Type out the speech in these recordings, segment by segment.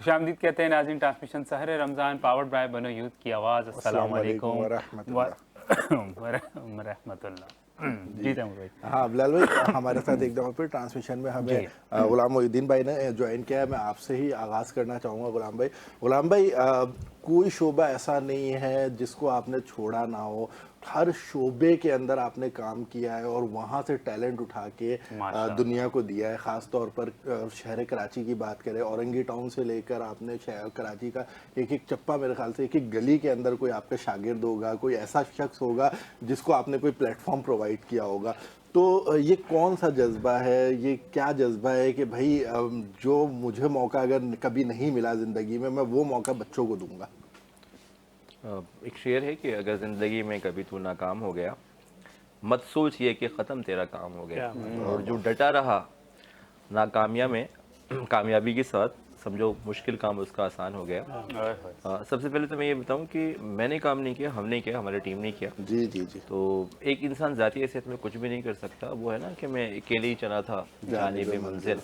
खुशामदीद कहते हैं नाज़रीन। ट्रांसमिशन सहर रमज़ान पावर्ड बाय बनो यूथ की आवाज़। अस्सलाम वालेकुम वरहमतुल्लाह। जी। जी तैमूर भाई। हाँ बिलाल भाई, हमारे साथ एक दफ़ा फिर ट्रांसमिशन में हमें जी गुलाम मोहिउद्दीन भाई ने ज्वाइन किया है। मैं आपसे ही आगाज़ करना चाहूँगा गुलाम भाई। गुलाम भाई, कोई शोबा ऐसा नहीं है जिसको आपने छोड़ा ना हो। हर शोबे के अंदर आपने काम किया है और वहाँ से टैलेंट उठा के दुनिया माशाअल्लाह। को दिया है। ख़ास तौर पर शहर कराची की बात करें, औरंगी टाउन से लेकर आपने शहर कराची का एक एक चप्पा, मेरे ख्याल से एक एक गली के अंदर कोई आपका शागिर्द होगा, कोई ऐसा शख्स होगा जिसको आपने कोई प्लेटफॉर्म प्रोवाइड किया होगा। तो ये कौन सा जज्बा है, ये क्या जज्बा है कि भाई जो मुझे मौका अगर कभी नहीं मिला ज़िंदगी में, मैं वो मौका बच्चों को दूंगा। एक शेर है कि अगर ज़िंदगी में कभी तू नाकाम हो गया, मत सोच ये कि ख़त्म तेरा काम हो गया। क्या बात और जो डटा रहा नाकामिया में कामयाबी के साथ, समझो मुश्किल काम उसका आसान हो गया। है। ओए होए। सबसे पहले तो मैं ये बताऊं कि मैंने काम नहीं किया, हमने किया, हमारी टीम ने किया। जी जी जी। तो एक इंसान ज़ाती हैसियत में कुछ भी नहीं कर सकता। वो है ना कि मैं अकेले ही चला था जाने जानिब पे मंजिल, मंजिल।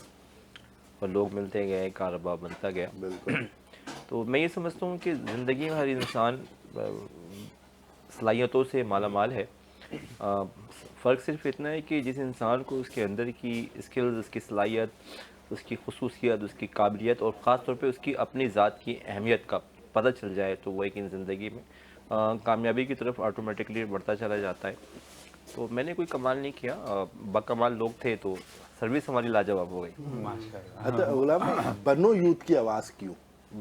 और लोग मिलते गए, कारोबार बनता गया। बिल्कुल। तो मैं ये समझता हूँ कि ज़िंदगी में हर इंसान सलाहियतों से माला माल है। फ़र्क सिर्फ इतना है कि जिस इंसान को उसके अंदर की स्किल्स, उसकी सलाहियत, उसकी खसूसियत, उसकी काबिलियत और ख़ास तौर पे उसकी अपनी ज़ात की अहमियत का पता चल जाए, तो वो एक ज़िंदगी में कामयाबी की तरफ ऑटोमेटिकली बढ़ता चला जाता है। तो मैंने कोई कमाल नहीं किया, बाकमाल लोग थे तो सर्विस हमारी लाजवाब हो गई। अच्छा माशाअल्लाह। गुलाम भाई, बनो यूथ की आवाज़ क्यों?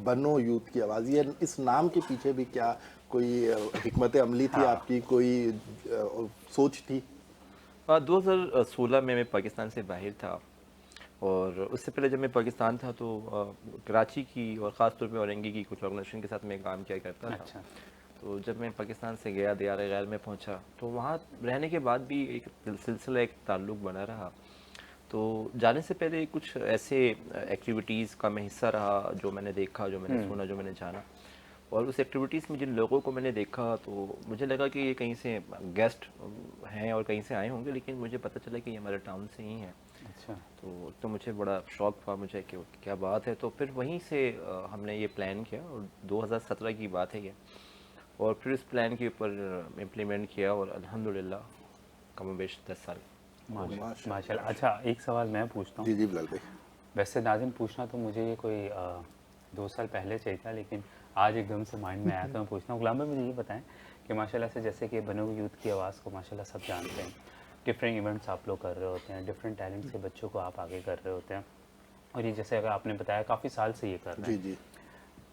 बनो यूथ की आवाज़, ये इस नाम के पीछे भी क्या कोई हिकमत अमली थी हाँ। आपकी, कोई सोच थी? 2016 में मैं पाकिस्तान से बाहर था, और उससे पहले जब मैं पाकिस्तान था तो कराची की और ख़ास तौर पे औरंगी की कुछ ऑर्गेनाइजेशन के साथ मैं काम किया करता था। अच्छा। तो जब मैं पाकिस्तान से गया, दियार गैर में पहुंचा, तो वहाँ रहने के बाद भी एक सिलसिला, एक ताल्लुक़ बना रहा। तो जाने से पहले कुछ ऐसे एक्टिविटीज़ का मैं हिस्सा रहा जो मैंने देखा, जो मैंने सुना, जो मैंने जाना। और उस एक्टिविटीज़ में जिन लोगों को मैंने देखा, तो मुझे लगा कि ये कहीं से गेस्ट हैं और कहीं से आए होंगे, लेकिन मुझे पता चला कि ये हमारे टाउन से ही हैं। अच्छा। तो मुझे बड़ा शौक़ हुआ मुझे कि क्या बात है। तो फिर वहीं से हमने ये प्लान किया, और 2017 की बात है ये। और फिर इस प्लान के ऊपर इम्प्लीमेंट किया, और अल्हम्दुलिल्लाह कमोबेश 10 साल हो गए। माशाअल्लाह माशाल्लाह। माशाअल्लाह। अच्छा, एक सवाल मैं पूछता हूँ। जी जी बिलाल भाई। वैसे नाज़िम, पूछना तो मुझे ये कोई 2 साल पहले चाहिए था, लेकिन आज एकदम से माइंड में आया तो मैं पूछता हूँ। गुलाम भाई, मुझे ये बताएं कि माशाल्लाह से जैसे कि बनो यूथ की आवाज़ को माशाल्लाह सब जानते हैं, डिफरेंट इवेंट्स आप लोग कर रहे होते हैं, डिफरेंट टैलेंट्स के बच्चों को आप आगे कर रहे होते हैं, और ये जैसे अगर आपने बताया काफ़ी साल से ये कर रहे जी हैं। जी।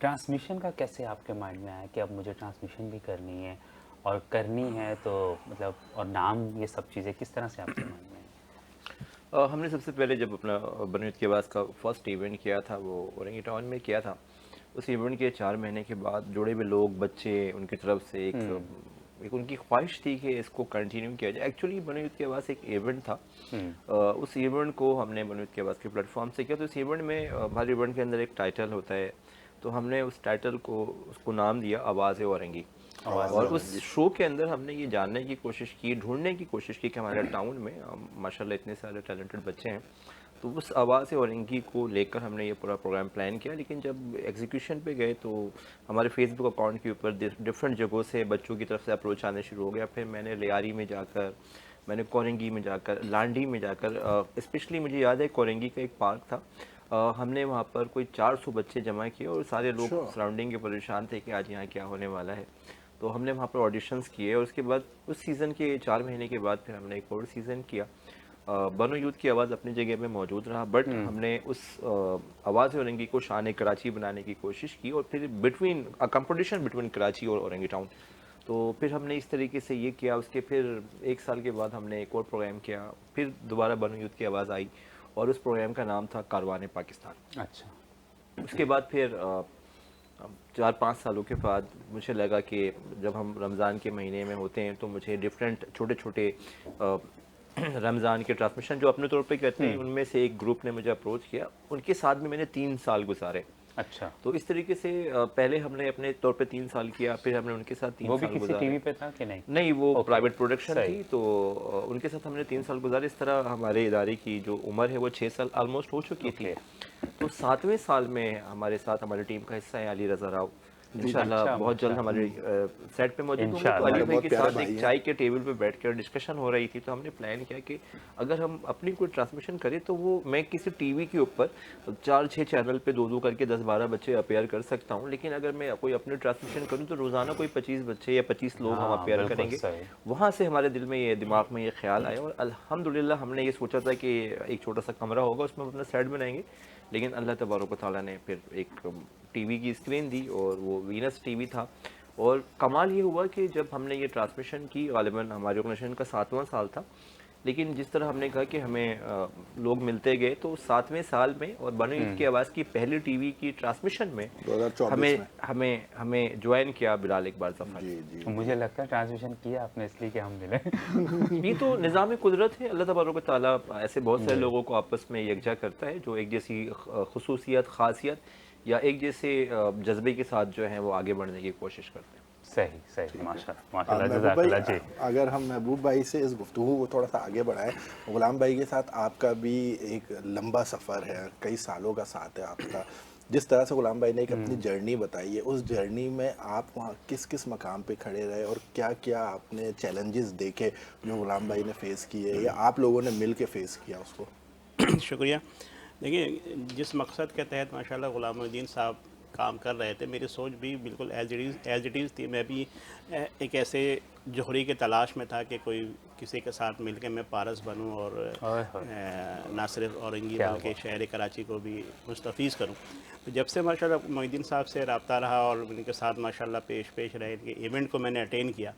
ट्रांसमिशन का कैसे आपके माइंड में आया कि अब मुझे ट्रांसमिशन भी करनी है, और करनी है तो मतलब, और नाम, ये सब चीज़ें किस तरह से आपके माइंड में हमने सबसे पहले जब अपना बनो यूथ की आवाज़ का फर्स्ट इवेंट किया था, वो औरंगी टाउन में किया था। उस इवेंट के 4 महीने के बाद जुड़े हुए लोग, बच्चे, उनकी तरफ से एक उनकी ख्वाहिश थी कि इसको कंटिन्यू किया जाए। एक्चुअली बनो यूथ की आवाज़ एक इवेंट था। उस इवेंट को हमने बनो यूथ की आवाज़ के प्लेटफॉर्म से किया। तो इस इवेंट में हर इवेंट के अंदर एक टाइटल होता है, तो हमने उस टाइटल को, उसको नाम दिया आवाज़ औरंगी। आवाज़ और उस औरंगी। शो के अंदर हमने ये जानने की कोशिश की, ढूंढने की कोशिश की कि हमारे टाउन में माशाल्लाह इतने सारे टैलेंटेड बच्चे हैं। तो उस आवाज़ औरंगी को लेकर हमने ये पूरा प्रोग्राम प्लान किया। लेकिन जब एग्जीक्यूशन पे गए तो हमारे फेसबुक अकाउंट के ऊपर डिफरेंट जगहों से बच्चों की तरफ से अप्रोच आने शुरू हो गया। फिर मैंने लियारी में जाकर, मैंने कोरंगी में जाकर, लांडी में जाकर, स्पेशली मुझे याद है कोरंगी का एक पार्क था, हमने वहाँ पर कोई 400 बच्चे जमा किए, और सारे लोग अच्छा। सराउंडिंग के परेशान थे कि आज यहाँ क्या होने वाला है। तो हमने वहाँ पर ऑडिशंस किए, और उसके बाद उस सीज़न के 4 महीने के बाद फिर हमने एक और सीज़न किया। बनो यूथ की आवाज़ अपनी जगह पे मौजूद रहा, बट हमने उस आवाज़ औरंगी को शान कराची बनाने की कोशिश की, और फिर बिटवीन कंपटीशन बिटवीन कराची और औरंगी टाउन। तो फिर हमने इस तरीके से ये किया। उसके फिर 1 साल के बाद हमने एक और प्रोग्राम किया, फिर दोबारा बनो यूथ की आवाज़ आई, और उस प्रोग्राम का नाम था कारवान पाकिस्तान। अच्छा। उसके बाद फिर 4-5 सालों के बाद मुझे लगा कि जब हम रमज़ान के महीने में होते हैं, तो मुझे डिफरेंट छोटे छोटे रमज़ान के ट्रांसमिशन जो अपने तौर पे करते हैं, उनमें से एक ग्रुप ने मुझे अप्रोच किया। उनके साथ भी मैंने 3 साल गुजारे। अच्छा, तो इस तरीके से पहले हमने अपने तौर पे 3 साल किया, फिर हमने उनके साथ 3 वो भी साल किसी गुजारे। टीवी पे था कि नहीं? नहीं, वो ओके, प्राइवेट प्रोडक्शन सही। थी, तो उनके साथ हमने 3 साल गुजारे। इस तरह हमारे इदारे की जो उम्र है वो 6 साल ऑलमोस्ट हो चुकी थी। ओके, तो 7वें साल में हमारे साथ हमारी टीम का हिस्सा है अली रज़ा राव। इंशाल्लाह अच्छा, बहुत जल्द माशाल्लाह। हमारे सेट पे मौजूद होंगे। तो इंशाल्लाह। अली हमारे भाई बहुत के प्यारे साथ भाई एक हैं। चाय के टेबल पे बैठकर डिस्कशन हो रही थी, तो हमने प्लान किया कि अगर हम अपनी कोई ट्रांसमिशन करें तो वो मैं किसी टीवी के ऊपर 4-6 चैनल पे 2-2 करके 10-12 बच्चे अपेयर कर सकता हूँ, लेकिन अगर मैं कोई अपनी ट्रांसमिशन करूँ तो रोज़ाना कोई 25 बच्चे या 25 लोग हम हाँ, अपेयर बिल्कुल करेंगे। सही। वहाँ से हमारे दिल में ये दिमाग में ये ख्याल आया, और अल्हम्दुलिल्लाह हमने ये सोचा था कि एक छोटा सा कमरा होगा, उसमें हम अपना सेट बनाएंगे। लेकिन अल्लाह तबारक व तआला ने फिर एक टीवी की स्क्रीन दी, और वो वीनस टीवी था। और कमाल ये हुआ कि जब हमने ये ट्रांसमिशन की, गालिबन हमारी ऑर्गेनाइजेशन का 7वां साल था, लेकिन जिस तरह हमने कहा कि हमें लोग मिलते गए, तो 7वें साल में और बनो ईद की आवाज़ की पहली टीवी की ट्रांसमिशन में 2024 में। हमें हमें ज्वाइन किया बिलाल इकबाल ज़फ़र। जी जी। मुझे लगता है ट्रांसमिशन किया आपने इसलिए कि हम मिले। ये तो निज़ाम कुदरत है, अल्लाह तबारक व तआला ऐसे बहुत सारे जी। लोगों को आपस में यकजा करता है, जो एक जैसी खुसूसियत, ख़ासियत या एक जैसे जज्बे के साथ जो है वो आगे बढ़ने की कोशिश करते हैं। सही, सही, माशाल्लाह, माशाल्लाह, महबूब भाई, जज़ाकल्लाह जी। अगर हम महबूब भाई से इस गुफ्तगू को थोड़ा सा आगे बढ़ाएं, गुलाम भाई के साथ आपका भी एक लंबा सफ़र है, कई सालों का साथ है आपका। जिस तरह से गुलाम भाई ने एक अपनी जर्नी बताई है, उस जर्नी में आप वहाँ किस किस मकाम पे खड़े रहे और क्या क्या आपने चैलेंजेस देखे जो गुलाम भाई ने फेस किए या आप लोगों ने मिल के फेस किया उसको? शुक्रिया। देखिए, जिस मकसद के तहत माशाल्लाह ग़ुलामुद्दीन साहब काम कर रहे थे, मेरी सोच भी बिल्कुल एज़ इट इज़ थी। मैं भी एक ऐसे जोहरी के तलाश में था कि कोई किसी के साथ मिल के मैं पारस बनूँ और ओए होए, ना सिर्फ औरंगी क्या बल्कि बात। शहर कराची को भी मुस्तफ़ीज़ करूँ। तो जब से माशाल्लाह मोइनुद्दीन साहब से रब्ता रहा और उनके साथ माशाल्लाह पेश रहे, इनके इवेंट को मैंने अटेंड किया,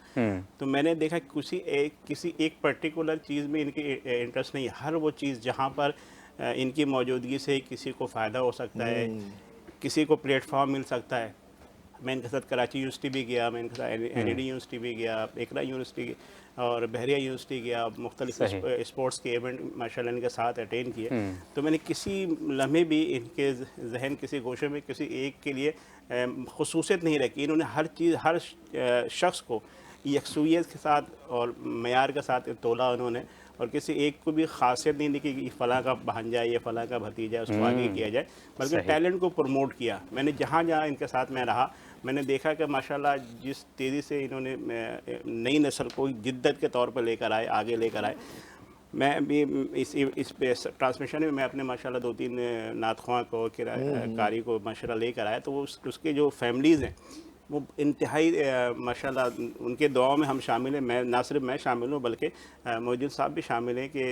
तो मैंने देखा कि किसी एक पर्टिकुलर चीज़ में इनकी इंटरेस्ट नहीं है। हर वो चीज़ जहाँ पर इनकी मौजूदगी से किसी को फ़ायदा हो सकता है, किसी को प्लेटफॉर्म मिल सकता है। मैं इनके साथ कराची यूनिवर्सिटी भी गया, मैं इनके साथ NED यूनिवर्सिटी भी गया, इकरा यूनिवर्सिटी और बहरिया यूनिवर्सिटी गया, मुख्तलिफ सही। स्पोर्ट्स के इवेंट माशाल्लाह इनके साथ अटेंड किए। तो मैंने किसी लम्हे भी इनके जहन किसी गोशे में किसी एक के लिए खसूसियत नहीं रखी। इन्होंने हर चीज़, हर शख्स को यकसुइयत के साथ और मयार के साथ तोला उन्होंने, और किसी एक को भी खासियत नहीं देखी कि फ़लाँ का भांजा है, ये फ़लाँ का भतीजा है, उसको आगे किया जाए, बल्कि सही। टैलेंट को प्रमोट किया। मैंने जहाँ जहाँ इनके साथ मैं रहा, मैंने देखा कि माशाल्लाह जिस तेज़ी से इन्होंने नई नस्ल को जिद्दत के तौर पर लेकर आए, आगे लेकर आए। मैं भी इस ट्रांसमिशन में मैं अपने माशाल्लाह 2-3 नातख़्वां को कारी को माशाल्लाह लेकर आया, तो वो उसके जो फैमिलीज़ हैं वो इंतहाई माशाल्लाह उनके दुआओं में हम शामिल हैं। मैं ना सिर्फ मैं शामिल हूँ बल्कि मोइनुद्दीन साहब भी शामिल हैं कि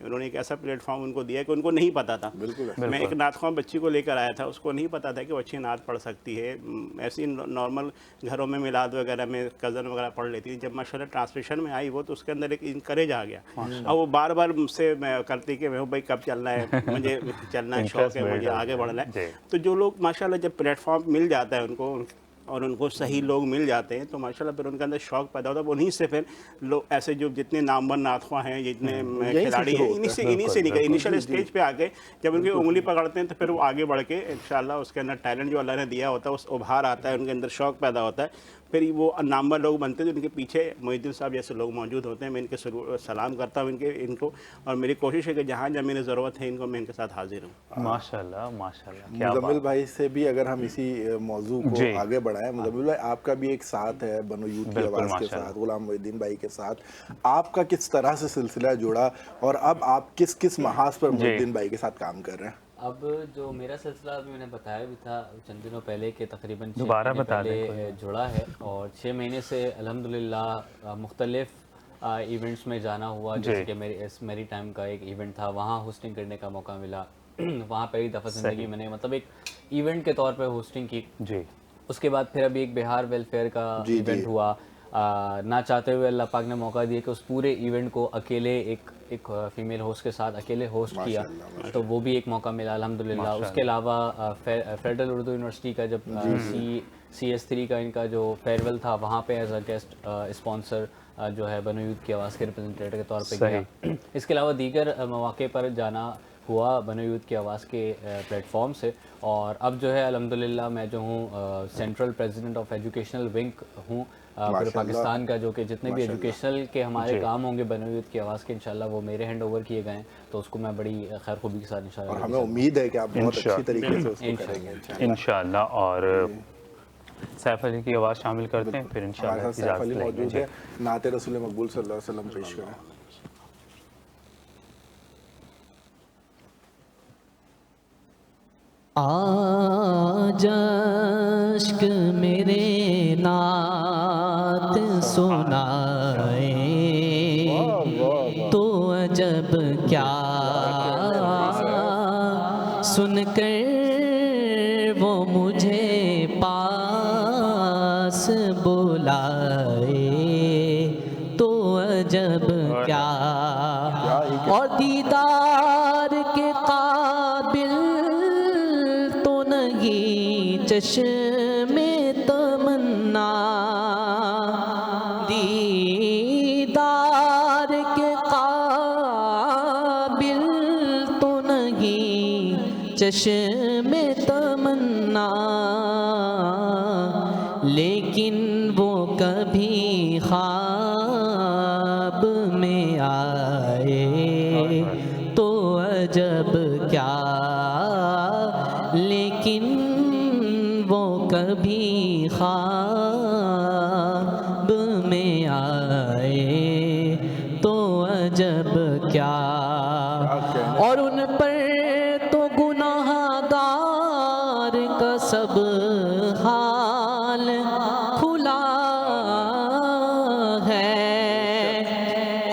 उन्होंने एक ऐसा प्लेटफॉर्म उनको दिया कि उनको नहीं पता था। बिल्कुल मैं एक नातख़्वां बच्ची को लेकर आया था, उसको नहीं पता था कि वो अच्छी नात पढ़ सकती है। ऐसी नॉर्मल घरों में मिलाद वगैरह में कज़न वगैरह पढ़ लेती थी। जब माशाल्लाह ट्रांसमिशन में आई वो, तो उसके अंदर एक इनकरेज आ गया। और वो बार बार मुझसे मैं करती कि भाई कब चलना है, मुझे चलना है, शौक़ इंटरेस्ट है, मुझे बिल्ड आगे होता बढ़ना है। है। जी। तो जो लोग माशाल्लाह जब प्लेटफॉर्म मिल जाता है उनको और उनको सही लोग मिल जाते हैं, तो माशाल्लाह फिर उनके अंदर शौक़ पैदा होता है। उन्हीं से फिर लोग ऐसे जो जितने नामवर नातख़्वां हैं, जितने यहीं से खिलाड़ी शुरू हैं, होता है। इन्हीं से निकले। इनिशियल जी, जी। स्टेज पे आके जब उनकी उंगली पकड़ते हैं, तो फिर वो आगे बढ़ के इंशाल्लाह उसके अंदर टैलेंट जो अल्लाह ने दिया होता है उस उभार आता है, उनके अंदर शौक़ पैदा होता है। फिर वो नामवर लोग बनते हैं, तो इनके पीछे मोइनुद्दीन साहब जैसे लोग मौजूद होते हैं। मैं इनके सलाम करता हूँ इनको, और मेरी कोशिश है कि जहाँ जहाँ मेरी ज़रूरत है इनको मैं इनके साथ हाजिर हूँ। माशाल्लाह, माशाल्लाह, क्या मुज़म्मिल बात। भाई से भी अगर हम इसी मौजू को जी। आगे बढ़ाएं, मुज़म्मिल भाई आपका भी एक साथ है बनो यूथ की बिल्कुल, आवाज़ के माशाल्लाह। साथ, गुलाम मोहिउद्दीन भाई के साथ। आपका किस तरह से सिलसिला जुड़ा और अब आप किस किस महाज पर जी। मोहिउद्दीन भाई के साथ काम कर रहे हैं? अब जो मेरा सिलसिला अभी मैंने बताया भी था चंद दिनों पहले कि तकरीबन 6 दोबारा महीने बता दें, कोई पहले बात जुड़ा है, और 6 महीने से अल्हम्दुलिल्लाह मुख्तलिफ इवेंट्स में जाना हुआ। जैसे कि मेरी टाइम का एक इवेंट था, वहाँ होस्टिंग करने का मौका मिला। वहाँ पहली दफ़ा ज़िंदगी मैंने मतलब एक इवेंट के तौर पे होस्टिंग की। जी। उसके बाद फिर अभी एक बिहार वेलफेयर का इवेंट हुआ। ना चाहते हुए अल्लाह पाक ने मौका दिया कि उस पूरे इवेंट को अकेले एक फीमेल होस्ट के साथ अकेले होस्ट किया, तो वो भी एक मौका मिला अल्हम्दुलिल्लाह। उसके अलावा फेडरल उर्दू यूनिवर्सिटी का जब CS3 का इनका जो फेयरवेल था, वहाँ पे एज अ गेस्ट स्पॉन्सर जो है बनो यूथ की आवाज़ के रिप्रेजेंटेटिव के तौर पे गया। इसके अलावा दीगर मौके पर जाना हुआ बनो यूथ की आवाज़ के प्लेटफॉर्म से। और अब जो है अल्हम्दुलिल्लाह मैं जो हूँ central president of educational wing हूँ पूरे माशाल्लाह। पाकिस्तान का, जो कि जितने भी माशाल्लाह। एजुकेशनल के हमारे जी। काम होंगे बनो यूथ की आवाज़ के इंशाल्लाह वो मेरे हैंड ओवर किए गए हैं, तो उसको मैं बड़ी खैर खूबी के साथ और इंशाल्लाह हमें उम्मीद है कि आप बहुत अच्छी इंशाअल्लाह। तरीके से उसको करेंगे इंशाल्लाह। और सैफ अली की आवाज़ शामिल करते हैं, फिर हमारे इंशाल्लाह साथ सैफ अली इजाज़त लेंगे। मौजूद जी। है, नाते रसूल मकबूल सल्लल्लाहु अलैहि वसल्लम पेश करें। आज अश्क मेरे नात सुनाए तो अजब क्या सुनकर वो मुझे पास बुलाए तो अजब क्या और दीदार के काबिल तो नहीं चश्मे तमन्ना, दीदार के काबिल तो नहीं चश्मे तमन्ना, लेकिन वो कभी ख्वाब में आए तो अजब क्या, लेकिन वो कभी ख्वाब में आए तो अजब क्या। और उन पर तो गुनाहगार का सब हाल खुला है,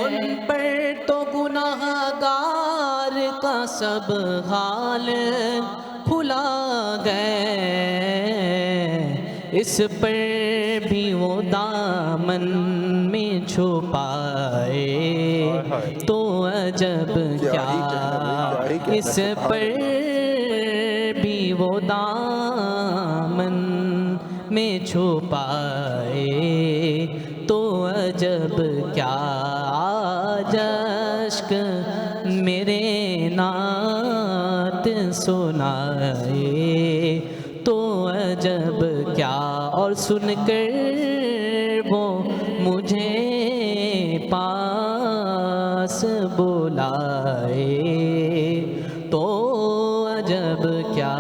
उन पर तो गुनाहगार का सब हाल खुला गए, इस पर भी वो दामन में छुपाए तो अजब क्या, इस पर भी वो दामन में छुपाए तो अजब क्या। आज अश्क मेरे नात सुनाए तो अजब क्या, और सुनकर वो मुझे पास बुलाए तो अजब क्या।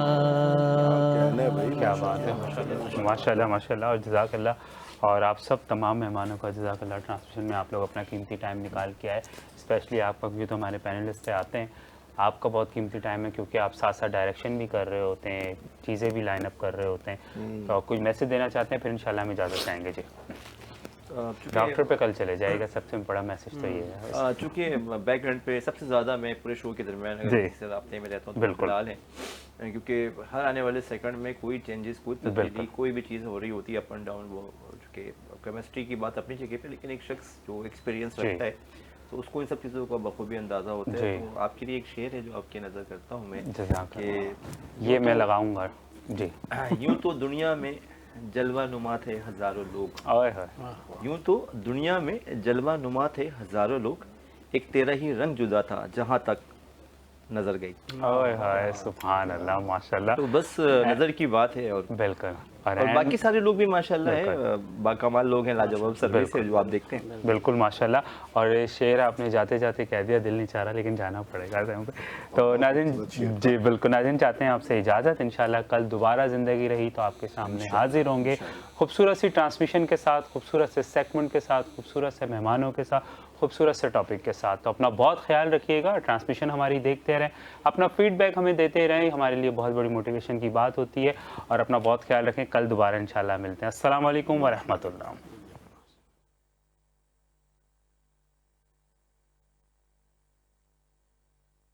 क्या बात है, माशाल्लाह माशाल्लाह और जज़ाकल्लाह। और आप सब तमाम मेहमानों का जज़ाकल्लाह। ट्रांसमिशन में आप लोग अपना कीमती टाइम निकाल के आए, स्पेशली आपका, क्योंकि तो हमारे पैनलिस्ट आते हैं, आपका बहुत कीमती टाइम है, क्योंकि आप साथ साथ डायरेक्शन भी कर रहे होते हैं, चीज़ें भी लाइन अप कर रहे होते हैं। तो कुछ मैसेज देना चाहते हैं, फिर इंशाल्लाह हम इजाज़त चाहेंगे। जी डॉक्टर पे कल चले जाएगा, सबसे बड़ा मैसेज तो ये है। चूँकि बैकग्राउंड पे सबसे ज़्यादा मैं पूरे शो के दरमियान जी। अगर किसी से राब्ते में रहता हूँ तो बिल्कुल। फिलहाल है, क्योंकि हर आने वाले सेकंड में कोई चेंजेस, कोई तब्दीली, बिल्कुल। कोई भी चीज़ हो रही होती है अप एंड डाउन, वो चूँकि केमिस्ट्री की बात अपनी जगह पे, लेकिन एक शख्स जो एक्सपीरियंस जी। रखता है तो उसको इन सब चीज़ों का बखूबी अंदाज़ा होता है। जी। तो आपके लिए एक शेर है जो आपकी नज़र करता हूँ मैं, जज़ाकल्लाह। ये मैं लगाऊंगा। जी। यूँ तो दुनिया में जलवा नुमा थे हज़ारों लोग, ओए होए। यूँ तो दुनिया में जलवा नुमा थे हज़ारों लोग, एक तेरा ही रंग जुदा था जहाँ तक नज़र गई। ओए होए, सुभान अल्लाह, माशाल्लाह। तो बस नज़र की बात है, और बिल्कुल। और बाकी सारे लोग भी माशाल्लाह है, बाकमाल लोग हैं, लाजवाब सर्विस है जो आप देखते हैं। बिल्कुल माशाल्लाह। और ये शेर आपने जाते जाते कह दिया, दिल नहीं चाह रहा, लेकिन जाना पड़ेगा समय पे। तो नाज़रीन, जी बिल्कुल नाज़रीन, चाहते हैं आपसे इजाज़त। इंशाल्लाह कल दोबारा ज़िंदगी रही तो आपके सामने हाजिर होंगे, खूबसूरत सी ट्रांसमिशन के साथ, खूबसूरत से सेगमेंट के साथ, खूबसूरत से मेहमानों के साथ, खूबसूरत से टॉपिक के साथ। तो अपना बहुत ख्याल रखिएगा, ट्रांसमिशन हमारी देखते रहें, अपना फीडबैक हमें देते रहें, हमारे लिए बहुत बड़ी मोटिवेशन की बात होती है। और अपना बहुत ख्याल रखें, कल दोबारा इंशाल्लाह मिलते हैं। अस्सलाम वालेकुम व रहमतुल्लाह।